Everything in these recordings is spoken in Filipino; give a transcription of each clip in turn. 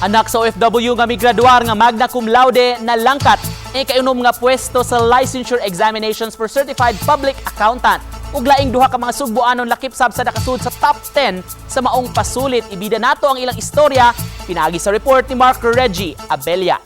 Anak sa OFW nga migraduar nga magna cum laude na langkat kainom nga pwesto sa licensure examinations for certified public accountant. Ug laing duha ka mga sugbuanon lakip sab sa nakasud sa top 10 sa maong pasulit. Ibida nato ang ilang istorya pinaagi sa report ni Mark Reggie Abella.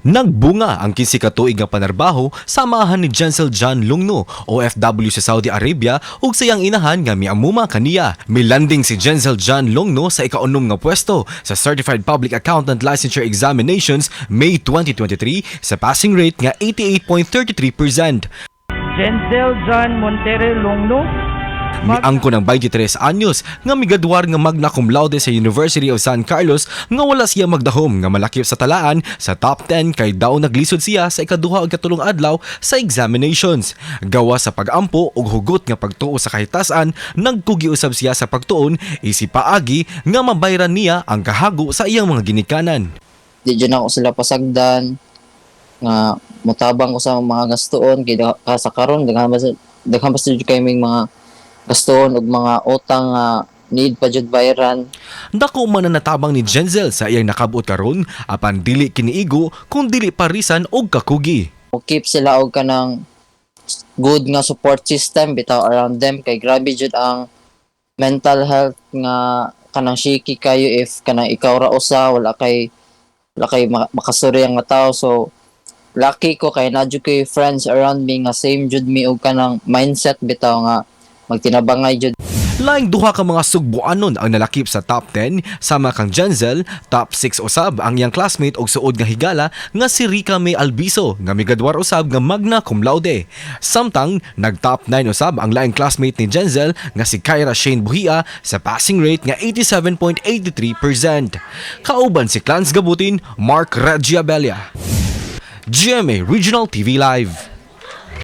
Nagbunga ang 15 katuig nga panarbaho sa amahan ni Jensel John Lungno, OFW sa Saudi Arabia ug sayang inahan nga miamuma kaniya. Milanding si Jensel John Lungno sa ika-6 nga pwesto sa Certified Public Accountant Licensure Examinations May 2023 sa passing rate nga 88.33%. Jensel John Monterrey Longno. Miangko ng 23 anyos nga migraduar nga magna cum laude sa University of San Carlos nga wala siya magdahom nga malakip sa talaan sa top 10 kay daw naglisod siya sa ikaduha ug katulong adlaw sa examinations. Gawa sa pag-ampo ug hugot nga pagtuo sa kahitasan, nagkugiusab siya sa pagtuon isip paagi nga mabayran niya ang kahago sa iyang mga ginikanan. Di dyan ako sila pasagdan nga mutabang ko sa mga gastuon kay sa karon daghang ba kay mga gastuon ug mga utang nga need pa jud bayaran. Dako man na natabang ni Jensel sa iyang nakabut karon apan dili kiniigo kung dili parisan og kakugi. Keep sila og kanang good nga support system bitaw around them kay grabe jud ang mental health nga kanang shaky kayo if kanang ikaw ra usa wala kay makasuri ang nga tao. So lucky ko kay na jud kay friends around me nga same jud me og kanang mindset bitaw nga magtinabangay jud. Laing duha ka mga sugbuanon ang nalakip sa top 10 sama kang Jensel, top 6 usab ang iyang classmate og suod nga higala nga si Rica May Albiso nga migraduar usab nga magna cum laude. Samtang nag-top 9 usab ang laing classmate ni Jensel nga si Kyra Shane Buhia sa passing rate nga 87.83%. Kauban si Clans Gabutin, Mark Reggie Abella. GMA Regional TV Live.